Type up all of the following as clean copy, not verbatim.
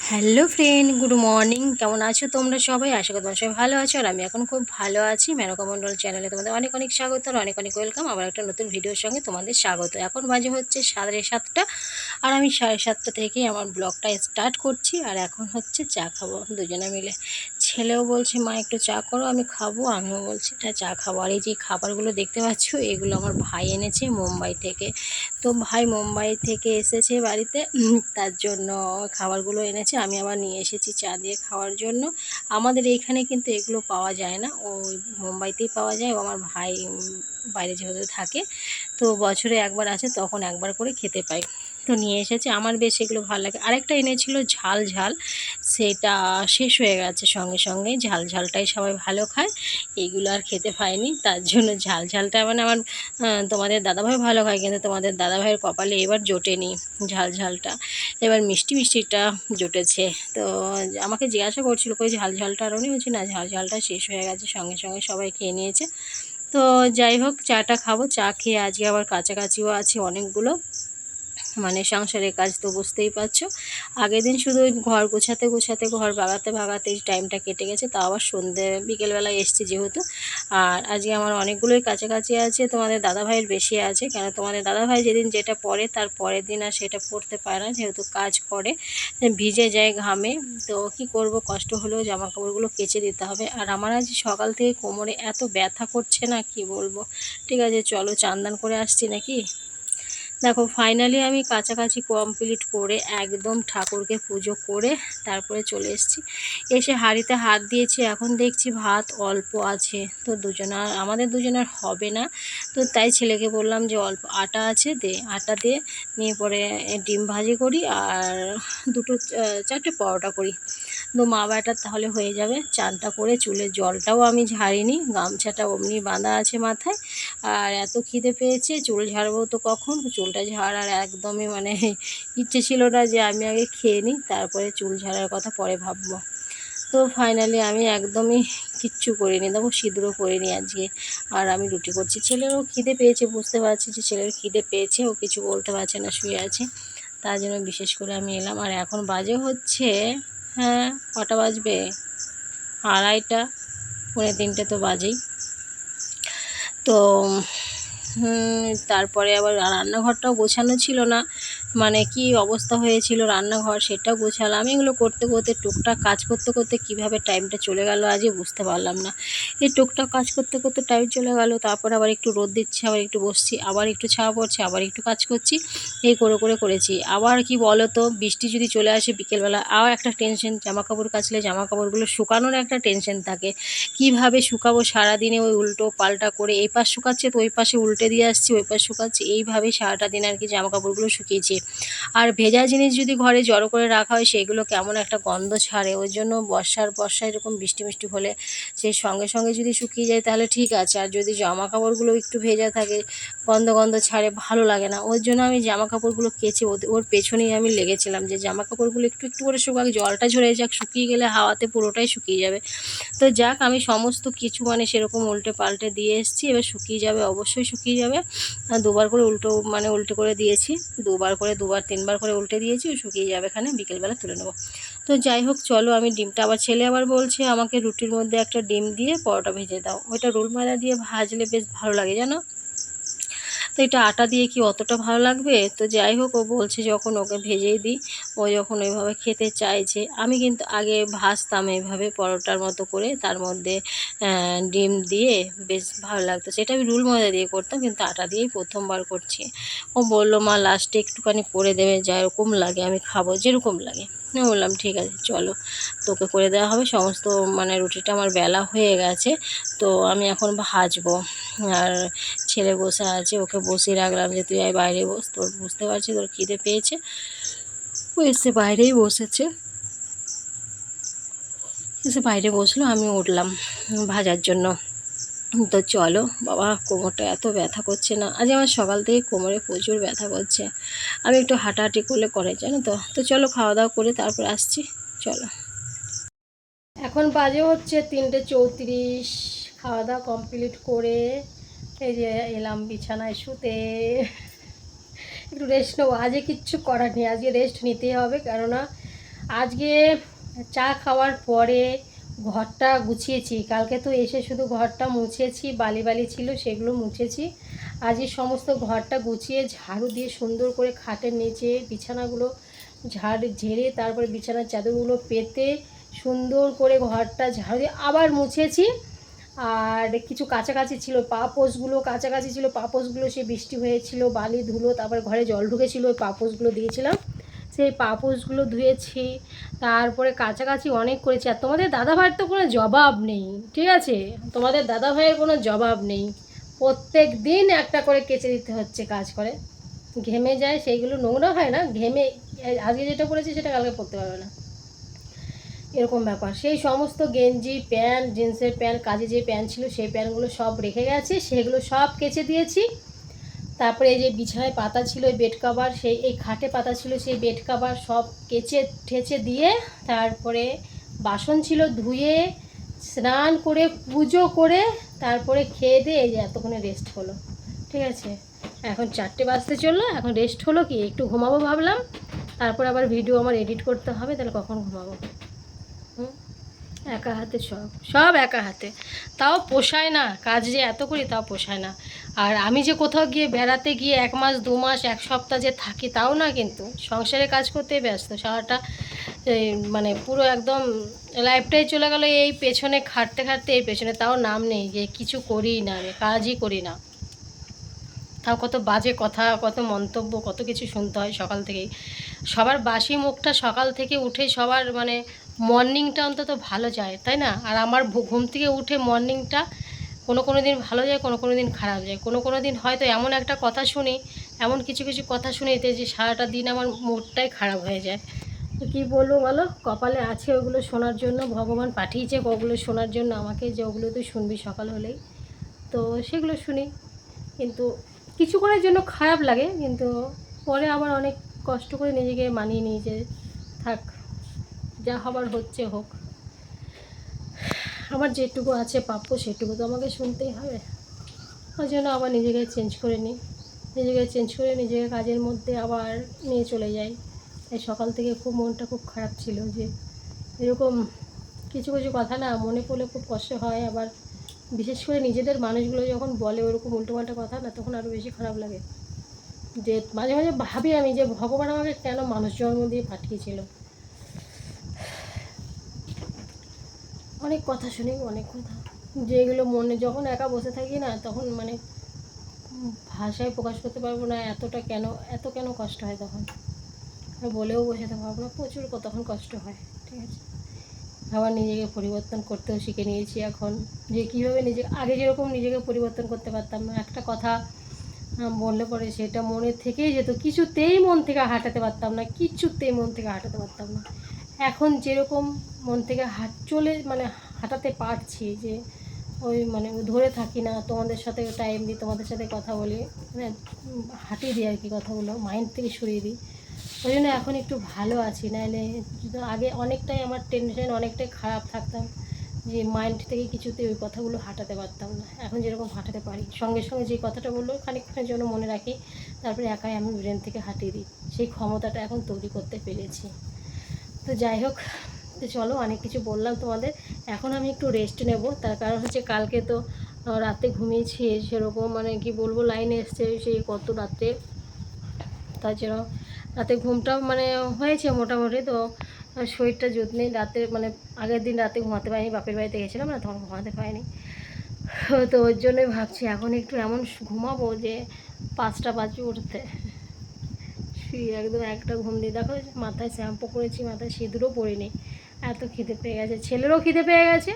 Hello friend, good morning. কেমন আছো তোমরা সবাই? আশা করি তোমরা সবাই ভালো আছো। আর আমি এখন খুব ভালো আছি। মেনকা মণ্ডল চ্যানেলে তোমাদের অনেক অনেক স্বাগত আর অনেক অনেক ওয়েলকাম। আবার একটা নতুন ভিডিওর সঙ্গে তোমাদের স্বাগত। এখন বাজে হচ্ছে 7:30 আর আমি 7:30 থেকেই আমার ব্লগটা স্টার্ট করছি। আর এখন হচ্ছে চা খাবো দুজনে মিলে। ছেলেও বলছে মা একটু চা করো, আমি খাবো। আমিও বলছি চা খাবো। আর এই যে খাবারগুলো দেখতে পাচ্ছ, এগুলো আমার ভাই এনেছে মুম্বাই থেকে। তো ভাই মুম্বাই থেকে এসেছে বাড়িতে, তার জন্য খাবারগুলো এনেছে। আমি আবার নিয়ে এসেছি চা দিয়ে খাওয়ার জন্য। আমাদের এইখানে কিন্তু এগুলো পাওয়া যায় না, ওই মুম্বাইতেই পাওয়া যায়। ও আমার ভাই বাইরে যেহেতু থাকে, তো বছরে একবার আসে, তখন একবার করে খেতে পাই। তো নিয়ে এসেছে, আমার বেশ এগুলো ভালো লাগে। আরেকটা এনেছিল ঝাল ঝাল, সেটা শেষ হয়ে গেছে সঙ্গে সঙ্গে। ঝাল ঝালটাই সবাই ভালো খায়, এইগুলো আর খেতে পাইনি, তার জন্য ঝাল ঝালটা মানে আমার তোমাদের দাদাভাই ভালো খায়, কিন্তু তোমাদের দাদাভাইয়ের কপালে এবার জোটেনি ঝাল ঝালটা, এবার মিষ্টি মিষ্টিটা জুটেছে। তো আমাকে জিজ্ঞাসা করছিল কই ঝাল ঝালটা আরও নি, হচ্ছে না ঝাল ঝালটা শেষ হয়ে গেছে, সঙ্গে সঙ্গে সবাই খেয়ে নিয়েছে। তো যাই হোক, চাটা খাবো। চা খেয়ে আজকে আবার কাছাকাছিও আছে অনেকগুলো, মানে সংসারের কাজ তো বুঝতেই পারছো। আগের দিন শুধু ঘর গোছাতে গোছাতে, ঘর বাগাতে ভাগাতে টাইমটা কেটে গেছে, তাও আবার সন্ধে বিকেলবেলায় এসছি যেহেতু। আর আজকে আমার অনেকগুলোই কাছাকাছি আছে, তোমাদের দাদাভাইয়ের বেশি আছে, কেন তোমাদের দাদাভাই যেদিন যেটা পরে তার পরের দিন আর সেটা পরতে পারে না, যেহেতু কাজ করে, ভিজে যায় ঘামে। তো কি করব, কষ্ট হলেও জামা কাপড়গুলো কেচে দিতে হবে। আর আমার আজ সকাল থেকে কোমরে এত ব্যথা করছে না, কি বলবো। ঠিক আছে, চলো চান করে আসছি নাকি। দেখো ফাইনালি আমি কাছাকাছি কমপ্লিট করে একদম ঠাকুরকে পুজো করে তারপরে চলে এসেছি। এসে হাঁড়িতে হাত দিয়েছি, এখন দেখছি ভাত অল্প আছে, তো আমাদের দুজনের হবে না। তো তাই ছেলেকে বললাম যে অল্প আটা আছে, দে আটা দিয়ে নিয়ে পরে ডিম ভাজি করি আর দুটো চারটে পরোটা করি। তো মা বেটার তাহলে হয়ে যাবে। চানটা করে চুলের জলটাও আমি ঝাড়িনি, গামছাটা অমনি বাঁধা আছে মাথায়। আর এত খিদে পেয়েছে, চুল ঝাড়বো তো কখন, চুলটা ঝাড়ার একদমই মানে ইচ্ছে ছিল না, যে আমি আগে খেয়ে নিই তারপরে চুল ঝাড়ার কথা পরে ভাববো। তো ফাইনালি আমি একদমই কিচ্ছু করিনি, দেখো সিঁদুরও করিনি আজকে। আর আমি রুটি করছি, ছেলেরও খিদে পেয়েছে, বুঝতে পারছি যে ছেলের খিদে পেয়েছে, ও কিছু বলতে পারছে না, শুয়ে আছে। তার জন্য বিশেষ করে আমি এলাম। আর এখন বাজে হচ্ছে, হ্যাঁ কটা বাজবে, 2:30, 2:45 তো বাজেই। তো তারপরে আবার রান্নাঘরটাও গোছানো ছিল না, মানে কি অবস্থা হয়েছিল রান্নাঘর, সেটাও গোছালাম। এগুলো করতে করতে টুকটাক কাজ করতে করতে কীভাবে টাইমটা চলে গেল আজই বুঝতে পারলাম না। এই টুকটাক কাজ করতে করতে টাইম চলে গেল, তারপর আবার একটু রোদ দিচ্ছে, আবার একটু বসছি, আবার একটু ছাওয়া পড়ছে, আবার একটু কাজ করছি, এই করে করে করেছি। আবার কি বলো তো, বৃষ্টি যদি চলে আসে বিকেলবেলা, আবার একটা টেনশন, জামাকাপড় কাচলে জামাকাপড়গুলো শুকানোর একটা টেনশন থাকে, কিভাবে শুকাবো সারাদিনে, ওই উল্টো পাল্টা করে এই পাশ শুকাচ্ছে তো ওই পাশে উল্টে দিয়ে আসছি, ওই পাশ শুকাচ্ছে, এইভাবেই সারাটা দিন আর কি জামাকাপড়গুলো শুকিয়েছে। আর ভেজা জিনিস যদি ঘরে জড়ো করে রাখা হয়, সেগুলো কেমন একটা গন্ধ ছাড়ে। ওই জন্য বর্ষায় এরকম বৃষ্টি মিষ্টি হলে সেই সঙ্গে সঙ্গে যদি শুকিয়ে যায় তাহলে ঠিক আছে, আর যদি জামা কাপড়গুলো একটু ভেজা থাকে, গন্ধ গন্ধ ছাড়ে, ভালো লাগে না। ওর জন্য আমি জামা কাপড়গুলো কেচে ওর পেছনেই আমি লেগেছিলাম, যে জামা কাপড়গুলো একটু একটু করে শুকাক, জলটা ঝরে যাক, শুকিয়ে গেলে হাওয়াতে পুরোটাই শুকিয়ে যাবে। তো যাক, আমি সমস্ত কিছু মানে সেরকম উল্টে পাল্টে দিয়ে এসেছি, এবার শুকিয়ে যাবে, অবশ্যই শুকিয়ে যাবে। দুবার করে উল্টে করে দিয়েছি, দুবার 3বার করে উল্টে দিয়েছি, শুকিয়ে যাবে, এখানে বিকেলবেলা তুলে নেবো। তো যাই হোক, চলো আমি ডিমটা, আবার ছেলে আবার বলছে আমাকে রুটির মধ্যে একটা ডিম দিয়ে পরোটা ভেজে দাও, ওইটা রোল ময়দা দিয়ে ভাজলে বেশ ভালো লাগে জানো। তো এটা আটা দিয়ে কি অতটা ভালো লাগবে। তো যাই হোক, ও বলছে যখন ওকে ভেজেই দিই, ও যখন ওইভাবে খেতে চাইছে। আমি কিন্তু আগে ভাজতাম এইভাবে পরোটার মতো করে, তার মধ্যে ডিম দিয়ে, বেশ ভালো লাগতো। সেটা আমি রুল ময়দা দিয়ে করতাম, কিন্তু আটা দিয়েই প্রথমবার করছি। ও বললো মা লাস্টে একটুখানি করে দেবে, যেরকম লাগে আমি খাবো, যেরকম লাগে। আমি বললাম ঠিক আছে চলো, তোকে করে দেওয়া হবে। সমস্ত মানে রুটিটা আমার বেলা হয়ে গেছে, তো আমি এখন ভাজবো। আর ছেলে বসে আছে, ওকে বসিয়ে রাখলাম যে তুই আয় বাইরে বস, তোর বুঝতে পারছি তোর খিদে পেয়েছে। ও এসে বাইরেই বসেছে, এসে বাইরে বসলো, আমি উঠলাম ভাজার জন্য। তো চলো বাবা, কোমরটা এত ব্যথা করছে না আজ আমার, সকাল থেকে কোমরে প্রচুর ব্যথা করছে। আমি একটু হাঁটাহাঁটি করলে করে, জানো তো। তো চলো খাওয়া দাওয়া করে তারপর আসছি, চলো। এখন বাজে হচ্ছে 3:34, খাওয়া দাওয়া কমপ্লিট করে এই যে এলাম বিছানায় শুতে, একটু রেস্ট নেবো। আজকে কিচ্ছু করার নেই, আজকে রেস্ট নিতেই হবে, কেননা আজকে চা খাওয়ার পরে ঘরটা গুছিয়েছি। কালকে তো এসে শুধু ঘরটা মুছেছি, বালি বালি ছিল সেগুলো মুছেছি। আজকে সমস্ত ঘরটা গুছিয়ে ঝাড়ু দিয়ে সুন্দর করে খাটের নিচে বিছানাগুলো ঝেড়ে তারপরে বিছানার চাদরগুলো পেতে সুন্দর করে ঘরটা ঝাড়ু দিয়ে আবার মুছেছি। আর কিছু কাছাকাছি ছিল, পাপোশগুলো কাছাকাছি ছিল, পাপোশগুলো সে বৃষ্টি হয়েছিল, বালি ধুলো, তারপর ঘরে জল ঢুকেছিল, ওই পাপোশগুলো দিয়েছিলাম, সেই পাপোশগুলো ধুয়েছি। তারপরে কাছাকাছি অনেক করেছি। আর তোমাদের দাদাভাইয়ের তো কোনো জবাব নেই, ঠিক আছে, তোমাদের দাদাভাইয়ের কোনো জবাব নেই। প্রত্যেক দিন একটা করে কেচে দিতে হচ্ছে, কাজ করে ঘেমে যায়, সেইগুলো নোংরা হয় না, ঘেমে আজকে যেটা পরেছি সেটা কালকে পরতে পারবে না, এরকম ব্যাপার। সেই সমস্ত গেঞ্জি প্যান্ট, জিন্সের প্যান্ট, কাজে যে প্যান্ট ছিল সেই প্যান্টগুলো সব রেখে গেছে, সেগুলো সব কেচে দিয়েছি। তারপরে এই যে বিছানায় পাতা ছিল, এই বেড কাভার, সেই এই খাটে পাতা ছিল সেই বেড কাভার সব কেচে ঠেচে দিয়ে, তারপরে বাসন ছিল ধুয়ে, স্নান করে পুজো করে তারপরে খেয়ে দিয়ে এই যে এতক্ষণে রেস্ট হলো, ঠিক আছে। এখন 4টে বাজতে চললো, এখন রেস্ট হলো, কি একটু ঘুমাবো ভাবলাম, তারপর আবার ভিডিও আমার এডিট করতে হবে, তাহলে কখন ঘুমাবো। একা হাতে সব সব একা হাতে, তাও পোষায় না, কাজ যে এত করি তাও পোষায় না। আর আমি যে কোথাও গিয়ে বেড়াতে গিয়ে 1 মাস 2 মাস 1 সপ্তাহ যে থাকি তাও না, কিন্তু সংসারে কাজ করতেই ব্যস্ত সারাটা, মানে পুরো একদম লাইফটাই চলে গেল এই পেছনে খাটতে খাটতে, এই পেছনে, তাও নাম নেই যে কিছু করিই না, আমি কাজই করি না। তাও কত বাজে কথা, কত মন্তব্য, কত কিছু শুনতে হয় সকাল থেকেই। সবার বাসি মুখটা সকাল থেকে উঠে সবার মানে মর্নিংটা অন্তত ভালো যায়, তাই না? আর আমার ঘুম থেকে উঠে মর্নিংটা কোনো দিন ভালো যায়, কোনো দিন খারাপ যায়, কোনো দিন হয়তো এমন একটা কথা শুনি, এমন কিছু কিছু কথা শুনিতে যে সারাটা দিন আমার মুডটাই খারাপ হয়ে যায়। তো কী বলবো বলো, কপালে আছে ওগুলো শোনার জন্য, ভগবান পাঠিয়েছে ওগুলো শোনার জন্য আমাকে, যে ওগুলো তুই শুনবি সকাল হলেই, তো সেগুলো শুনি। কিন্তু কিছুক্ষণের জন্য খারাপ লাগে, কিন্তু পরে আবার অনেক কষ্ট করে নিজেকে মানিয়ে নিই যে থাক, যা হবার হচ্ছে হোক, আমার যেটুকু আছে প্রাপ্য সেটুকু তো আমাকে শুনতেই হবে। ওই জন্য আবার নিজেকে চেঞ্জ করে নিই, নিজেকে কাজের মধ্যে আবার নিয়ে চলে যাই। তাই সকাল থেকে খুব মনটা খুব খারাপ ছিল, যে এরকম কিছু কিছু কথা না মনে পড়লে খুব কষ্ট হয়। আবার বিশেষ করে নিজেদের মানুষগুলো যখন বলে ওরকম উল্টোপাল্টা কথা না, তখন আরও বেশি খারাপ লাগে। যে মাঝে মাঝে ভাবি আমি যে ভগবান আমাকে কেন মানুষ জন্ম দিয়ে পাঠিয়েছিল। অনেক কথা শুনি, অনেক কথা, যেগুলো মনে যখন একা বসে থাকি না, তখন মানে ভাষায় প্রকাশ করতে পারবো না, এত কেন কষ্ট হয় তখন, আর বলেও বোঝাতে পারবো না, প্রচুর তখন কষ্ট হয়, ঠিক আছে। আবার নিজেকে পরিবর্তন করতেও শিখে নিয়েছি এখন, যে কীভাবে আগে যেরকম নিজেকে পরিবর্তন করতে পারতাম না, একটা কথা বললে পরে সেটা মনে থেকেই যেত, কিছুতেই মন থেকে হাঁটাতে পারতাম না। এখন যেরকম মন থেকে মানে হাঁটাতে পারছি, যে ওই মানে ধরে থাকি না, তোমাদের সাথে টাইম দিই, তোমাদের সাথে কথা বলি, মানে হাঁটিয়ে দিই আর কি, কথাগুলো মাইন্ড থেকে সরিয়ে দিই। ওই জন্য এখন একটু ভালো আছি, নাহলে আগে অনেকটাই আমার টেনশন, অনেকটাই খারাপ থাকতাম, যে মাইন্ড থেকে কিছুতেই ওই কথাগুলো হাঁটাতে পারতাম না। এখন যেরকম হাঁটাতে পারি, সঙ্গে সঙ্গে যে কথাটা বললো খানিকক্ষণের জন্য মনে রাখি, তারপরে একাই আমি ব্রেন থেকে হাঁটিয়ে দিই, সেই ক্ষমতাটা এখন তৈরি করতে পেরেছি। তো যাই হোক, তো চলো, অনেক কিছু বললাম তোমাদের, এখন আমি একটু রেস্ট নেব। তার কারণ হচ্ছে কালকে তো রাতে ঘুমিয়েছি সেরকম, মানে কি বলবো, লাইনে এসছে সেই কত রাত্রে, তার জন্য রাতে ঘুমটাও মানে হয়েছে মোটামুটি। তো শরীরটা যদি নেই, রাতে মানে আগের দিন রাতে ঘুমাতে পারিনি, বাপের বাড়িতে গেছিলাম না, তখন ঘুমাতে পারিনি। তো ওর জন্যই ভাবছি এখন একটু এমন ঘুমাবো যে 5টা বাজে উঠতে, শুয়ে একদম একটা ঘুম দিয়ে, দেখো মাথায় শ্যাম্পু করেছি, মাথায় সিঁদুরও পরিনি, এত খিদে পেয়ে গেছে। ছেলেরও খিদে পেয়ে গেছে,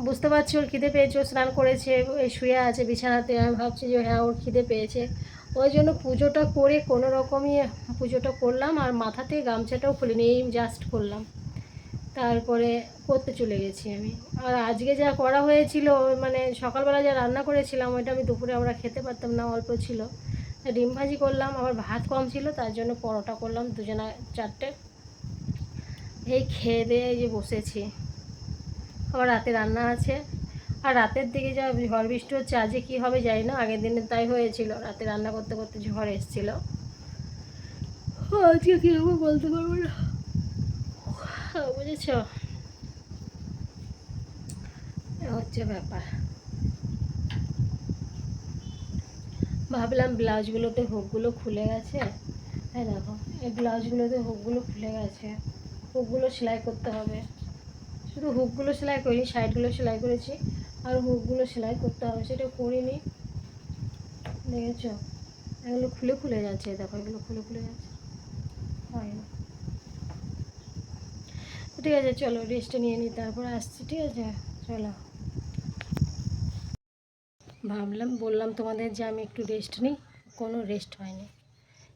বুঝতে পারছি ওর খিদে পেয়েছে, ও স্নান করেছে, শুয়ে আছে বিছানাতে, আমি ভাবছি যে হ্যাঁ ওর খিদে পেয়েছে। ওই জন্য পুজোটা করে কোনো রকমই পুজোটা করলাম, আর মাথাতে গামছাটাও খুলিনি, এই জাস্ট করলাম, তারপরে করতে চলে গেছি আমি। আর আজকে যা করা হয়েছিল, মানে সকালবেলা যা রান্না করেছিলাম ওইটা আমি দুপুরে আমরা খেতে পারতাম না, অল্প ছিল, ডিম ভাজি করলাম, আবার ভাত কম ছিল তার জন্য পরোটা করলাম, দুজনা 4টে, এই খেয়ে দিয়ে এই যে বসেছি। আবার রাতে রান্না আছে, আর রাতের দিকে যা ঝড় বৃষ্টি হচ্ছে, আজকে কী হবে জানি না, আগের দিনে তাই হয়েছিল, রাতে রান্না করতে করতে ঝড় এসেছিলো, আজকে কী হবে বলতে পারবো না। বুঝেছো, হচ্ছে ব্যাপার। ভাবলাম ব্লাউজগুলোতে হুকগুলো খুলে গেছে, হ্যাঁ দেখো এই ব্লাউজগুলোতে হুকগুলো খুলে গেছে, হুকগুলো সেলাই করতে হবে। শুধু হুকগুলো সেলাই করিনি, সাইডগুলো সেলাই করেছি, আর হুকগুলো সেলাই করতে হবে, সেটা করিনি। দেখেছো এগুলো খুলে খুলে যাচ্ছে, দেখো এগুলো খুলে খুলে যাচ্ছে, হয় না। ঠিক আছে চলো রেস্টটা নিয়ে নিই, তারপরে আসছি, ঠিক আছে চলো। বললাম তোমাদের যে আমি একটু রেস্ট নিই, কোনো রেস্ট হয়নি।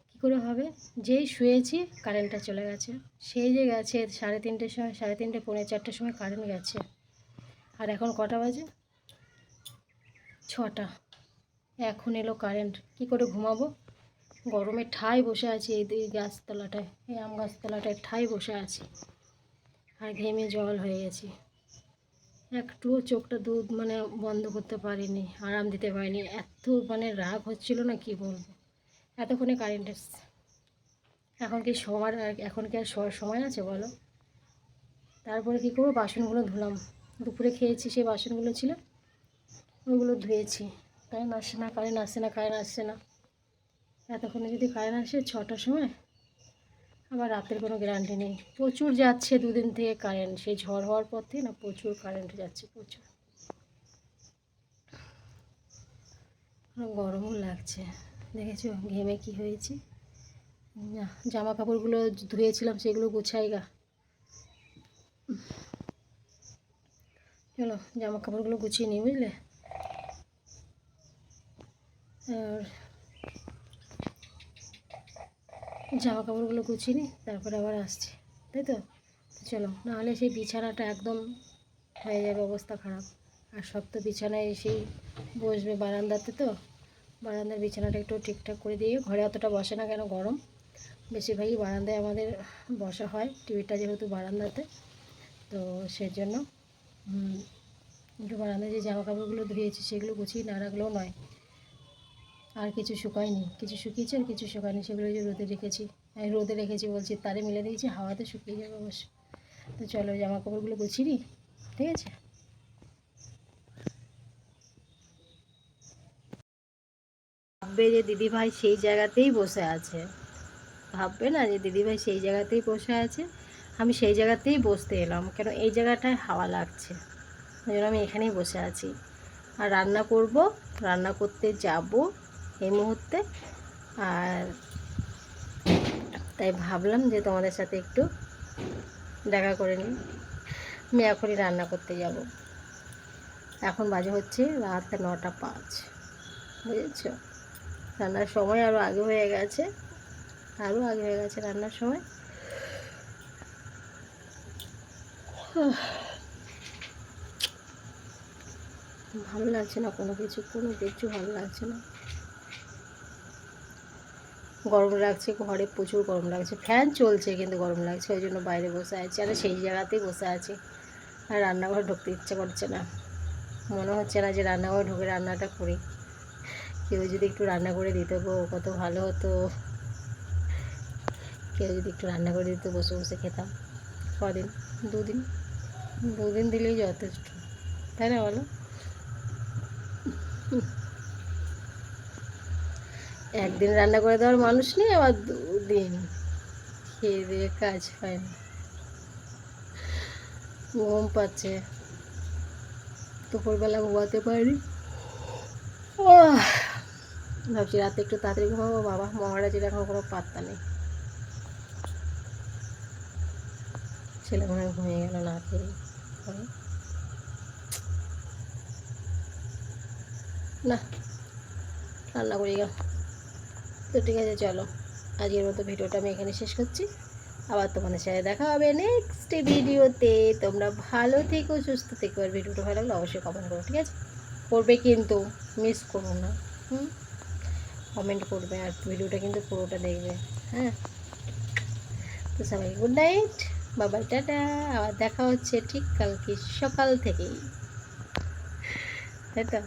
কী করে হবে, যেই শুয়েছি কারেন্টটা চলে গেছে, সেই যে গেছে 3:30টার সময়, 3:30 পৌনে 4টার সময় কারেন্ট গেছে। আর এখন কটা বাজে, 6টা। এখন এলো কারেন্ট, কি করে ঘুমাবো, গরমে ঠাই বসে আছি এই গাছতলাটায়, এই আম গাছতলাটায় ঠাই বসে আছি, আর ঘেমে জল হয়ে গেছি। একটুও চোখটা মানে বন্ধ করতে পারিনি, আরাম দিতে পারিনি, এত মানে রাগ হচ্ছিল না কি বলবো। এতক্ষণে কারেন্ট এসছে, এখন কি আর সময় আছে বলো। তারপরে কী করবো, বাসনগুলো ধুলাম, দুপুরে খেয়েছি সেই বাসনগুলো ছিল, ওইগুলো ধুয়েছি। কারেন্ট আসছে না, কারেন্ট আসছে না, কারেন্ট আসছে না। এতক্ষণে যদি কারেন্ট আসে 6টার সময়, আবার রাতের কোনো গ্যারান্টি নেই। প্রচুর যাচ্ছে দুদিন থেকে কারেন্ট, সেই ঝড় হওয়ার পর থেকে না প্রচুর কারেন্ট যাচ্ছে, প্রচুর। গরমও লাগছে, দেখেছো ঘেমে কি হয়েছি। জামা কাপড়গুলো ধুয়েছিলাম সেগুলো গুছাই গা, চলো জামা কাপড়গুলো গুছিয়ে নিই বুঝলে। আর জামা কাপড়গুলো গুছিয়ে নিই, তারপরে আবার আসছি, তাই তো। চলো, নাহলে সেই বিছানাটা একদম হয়ে যাবে অবস্থা খারাপ। আর সব তো বিছানায় এসেই বসবে বারান্দাতে, তো বারান্দার বিছানাটা একটু ঠিকঠাক করে দিয়ে, ঘরে অতটা বসে না কেন গরম, বেশিরভাগই বারান্দায় আমাদের বসা হয়, টিভিটা যেহেতু বারান্দাতে, তো সেজন্য একটু বারান্দায় যে জামা কাপড়গুলো ধুয়েছি সেগুলো গুছিয়ে না রাখলেও নয়। আর কিছু শুকায়নি, কিছু শুকিয়েছে আর কিছু শুকায়নি, সেগুলো যে রোদে রেখেছি বলছি, তারে মিলে দিয়েছি, হাওয়াতে শুকিয়ে যাবে অবশ্য। তো চলো জামা কাপড়গুলো গুছিয়ে নিই, ঠিক আছে। ভাববে যে দিদিভাই সেই জায়গাতেই বসে আছে, ভাববে না যে দিদিভাই সেই জায়গাতেই বসে আছে, আমি সেই জায়গাতেই বসতে এলাম, কেন এই জায়গাটায় হাওয়া লাগছে, ওই জন্য আমি এখানেই বসে আছি। আর রান্না করব, রান্না করতে যাব এই মুহূর্তে, আর তাই ভাবলাম যে তোমাদের সাথে একটু দেখা করে নিই। আমি এখনই রান্না করতে যাব, এখন বাজে হচ্ছে রাত 9টা 5, বুঝেছ। রান্নার সময় আরও আগে হয়ে গেছে, রান্নার সময়। ভালো লাগছে না কোনো কিছু ভালো লাগছে না, গরম লাগছে, ঘরে প্রচুর গরম লাগছে, ফ্যান চলছে কিন্তু গরম লাগছে, ওই জন্য বাইরে বসে আছি, আর সেই জায়গাতেই বসে আছি। আর রান্নাঘরে ঢুকতে ইচ্ছে করছে না, মনে হচ্ছে না যে রান্নাঘরে ঢুকে রান্নাটা করি, কেউ যদি একটু রান্না করে দিত গো কত ভালো হতো, কেউ যদি একটু রান্না করে দিত, বসে বসে খেতাম। কদিন, 2 দিন দিলেই যথেষ্ট, তাই না বলো। একদিন রান্না করে দেওয়ার মানুষ নেই, আবার 2 দিন খেয়ে দিয়ে কাজ পায় না, ঘুম পাচ্ছে, দুপুরবেলা ঘুমাতে পারি, ভাবছি রাতে একটু তাড়াতাড়ি ঘুমাবো। বাবা মহারাজের এখন কোনো পাত্তা নেই, ছেলে মনে হয় ঘুমিয়ে গেল না খেয়ে, না রান্না করি গা। তো ঠিক আছে চলো, আজকের মতো ভিডিওটা আমি এখানে শেষ করছি, আবার তোমাদের সাথে দেখা হবে নেক্সট ভিডিওতে। তোমরা ভালো থেকো, সুস্থ থেকো, আর ভিডিওটা ভালো লাগলে অবশ্যই কমেন্ট করো, ঠিক আছে, করবে কিন্তু, মিস করো না, কমেন্ট করবে, আর ভিডিওটা কিন্তু পুরোটা দেখবে, হ্যাঁ। তো সবাই গুড নাইট, বাবাই টাটা, আবার দেখা হচ্ছে ঠিক কালকে সকাল থেকেই, তাই তো।